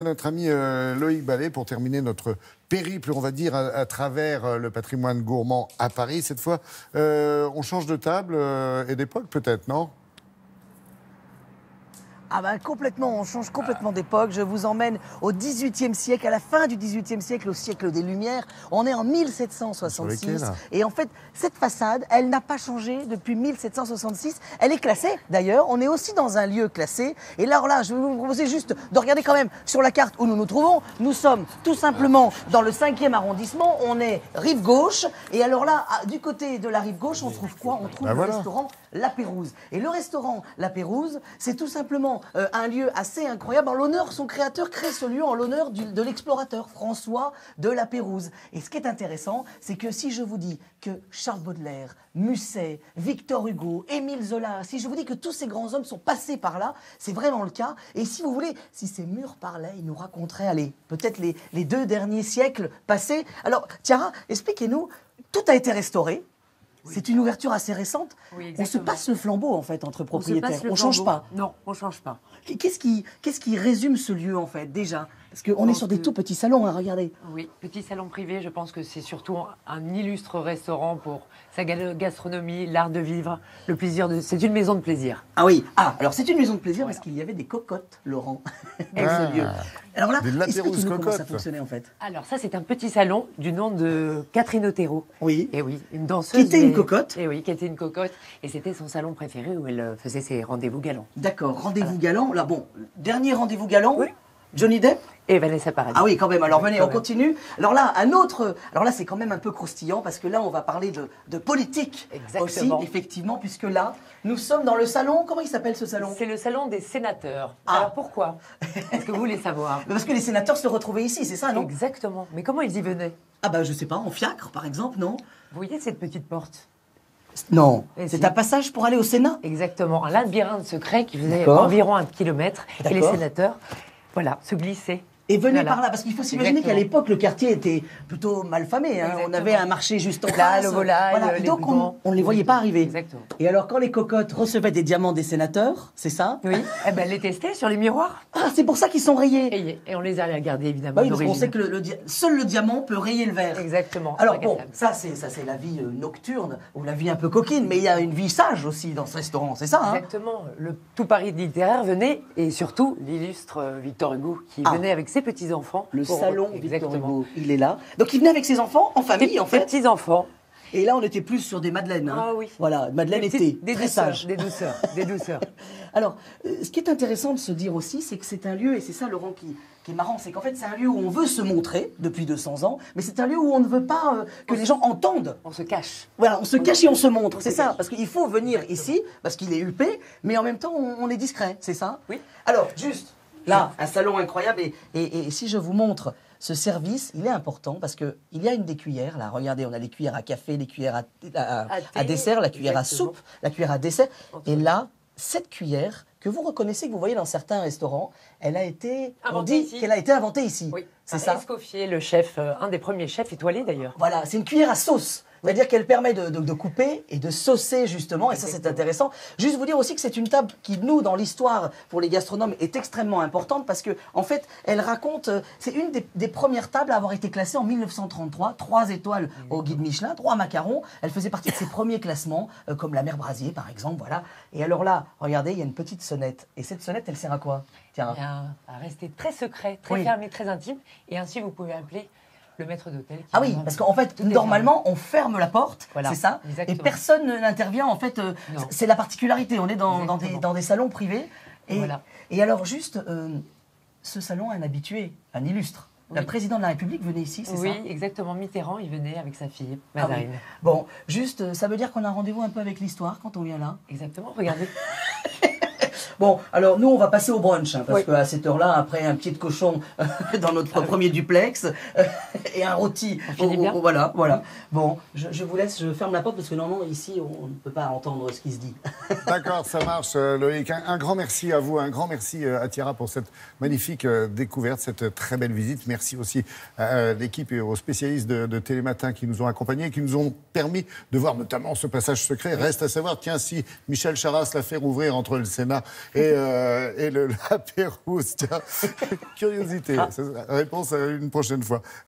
Notre ami Loïc Ballet pour terminer notre périple, on va dire, à travers le patrimoine gourmand à Paris. Cette fois, on change de table et d'époque peut-être, non? Ah ben complètement, on change complètement d'époque. Je vous emmène au XVIIIe siècle, à la fin du XVIIIe siècle, au siècle des Lumières. On est en 1766. Et en fait, cette façade, elle n'a pas changé depuis 1766. Elle est classée, d'ailleurs. On est aussi dans un lieu classé. Et là, je vais vous proposer juste de regarder quand même sur la carte où nous nous trouvons. Nous sommes tout simplement dans le 5e arrondissement. On est rive gauche. Et alors là, du côté de la rive gauche, on trouve quoi? On trouve le restaurant La Pérouse. Et le restaurant La Pérouse, c'est tout simplement un lieu assez incroyable. En l'honneur, son créateur crée ce lieu en l'honneur de l'explorateur François de La Pérouse. Et ce qui est intéressant, c'est que si je vous dis que Charles Baudelaire, Musset, Victor Hugo, Émile Zola, si je vous dis que tous ces grands hommes sont passés par là, c'est vraiment le cas. Et si vous voulez, si ces murs parlaient, ils nous raconteraient, allez, peut-être les 2 derniers siècles passés. Alors, Tiara, expliquez-nous, tout a été restauré. C'est une ouverture assez récente. Oui, on se passe le flambeau, en fait, entre propriétaires. On ne change pas. Non, on ne change pas. Qu'est-ce qui résume ce lieu, en fait, déjà? Parce qu'on est sur des tout petits salons, hein, regardez. Oui, petit salon privé, je pense que c'est surtout un illustre restaurant pour sa gastronomie, l'art de vivre, le plaisir de... C'est une maison de plaisir. Ah oui, alors c'est une maison de plaisir parce qu'il y avait des cocottes, Laurent, avec ce lieu. Alors là, expliquez-nous comment ça fonctionnait, en fait. Alors ça, c'est un petit salon du nom de Catherine Otero. Oui. Et oui, une danseuse. Qui était une cocotte. Et oui, qui était une cocotte. Et c'était son salon préféré où elle faisait ses rendez-vous galants. D'accord, rendez-vous galants. Là, bon, dernier rendez-vous galant, oui. Johnny Depp et Vanessa Paradis. Ah oui, quand même. Alors venez, on continue. Alors là, alors là, c'est quand même un peu croustillant parce que là, on va parler de politique. Exactement. Aussi, effectivement, puisque là, nous sommes dans le salon. Comment il s'appelle ce salon? C'est le salon des sénateurs. Alors pourquoi? Est-ce que vous voulez savoir? Parce que les sénateurs se retrouvaient ici, c'est ça, non? Exactement. Mais comment ils y venaient? Ah bah je sais pas, en fiacre, par exemple, non? Vous voyez cette petite porte? Non, c'est un passage pour aller au Sénat? Exactement, un labyrinthe secret qui faisait environ 1 kilomètre. Et les sénateurs, voilà, se glissaient. Et venez par là, parce qu'il faut s'imaginer qu'à l'époque, le quartier était plutôt mal famé. Hein. On avait un marché juste en face. Le volaille, voilà. Donc on ne les voyait pas arriver. Exactement. Et alors, quand les cocottes recevaient des diamants des sénateurs, c'est ça? Oui, eh ben, elles les testaient sur les miroirs. Ah, c'est pour ça qu'ils sont rayés. Et on les a gardés, évidemment. Bah oui, parce qu'on sait que seul le diamant peut rayer le verre. Exactement. Alors bon, ça c'est la vie nocturne, ou la vie un peu coquine, mais il y a une vie sage aussi dans ce restaurant, c'est ça? Exactement. Le tout Paris littéraire venait, et surtout l'illustre Victor Hugo, qui venait avec ses petits-enfants. Le salon Victor Hugo, il est là. Donc il venait avec ses enfants, en famille, en fait. Ses petits-enfants. Et là, on était plus sur des madeleines. Hein. Ah oui. Voilà, madeleine était très sage. Des douceurs, des douceurs. Alors, ce qui est intéressant de se dire aussi, c'est que c'est un lieu, et c'est ça, Laurent, qui est marrant, c'est qu'en fait, c'est un lieu où on veut se montrer depuis 200 ans, mais c'est un lieu où on ne veut pas que les gens entendent. On se cache. Voilà, on se cache et on se montre, c'est ça. Parce qu'il faut venir ici, parce qu'il est huppé, mais en même temps, on est discret, c'est ça? Oui. Alors, juste, là, un salon incroyable, et si je vous montre ce service, il est important parce qu'il y a des cuillères. Là, regardez, on a les cuillères à café, les cuillères à dessert, la cuillère à soupe, la cuillère à dessert. Et là, cette cuillère que vous reconnaissez, que vous voyez dans certains restaurants, elle a été, on dit qu'elle a été inventée ici. Oui. C'est ça? Escoffier, le chef, un des premiers chefs étoilés d'ailleurs. Voilà, c'est une cuillère à sauce. C'est-à-dire qu'elle permet de couper et de saucer justement, et ça c'est intéressant. Juste vous dire aussi que c'est une table qui, nous, dans l'histoire, pour les gastronomes, est extrêmement importante parce que, en fait, elle raconte, c'est une des premières tables à avoir été classée en 1933, 3 étoiles au guide Michelin, 3 macarons. Elle faisait partie de ses premiers classements, comme la Mère Brasier par exemple, voilà. Et alors là, regardez, il y a une petite sonnette. Et cette sonnette, elle sert à quoi? Tiens. À rester très secret, très fermé, très intime, et ainsi vous pouvez appeler le maître d'hôtel. Ah oui, parce qu'en fait, normalement, on ferme la porte, voilà, c'est ça, exactement. Et personne n'intervient. En fait, c'est la particularité. On est dans des salons privés. Et alors, juste, ce salon a un habitué, un illustre. Oui. Le président de la République venait ici, c'est ça? Oui, exactement. Mitterrand, il venait avec sa fille, Mazarine. Oui. Bon, juste, ça veut dire qu'on a rendez-vous un peu avec l'histoire quand on vient là? Exactement, regardez. Bon, alors nous, on va passer au brunch, hein, parce qu'à cette heure-là, après un pied de cochon dans notre premier duplex et un rôti, voilà. Bon, je vous laisse, je ferme la porte parce que normalement, ici, on ne peut pas entendre ce qui se dit. D'accord, ça marche, Loïc. Un grand merci à vous, un grand merci à Tiara pour cette magnifique découverte, cette très belle visite. Merci aussi à l'équipe et aux spécialistes de Télématin qui nous ont accompagnés, qui nous ont permis de voir notamment ce passage secret. Reste à savoir, tiens, si Michel Charasse l'a fait rouvrir entre le Sénat et la Pérouse. Tiens, curiosité. Réponse à une prochaine fois.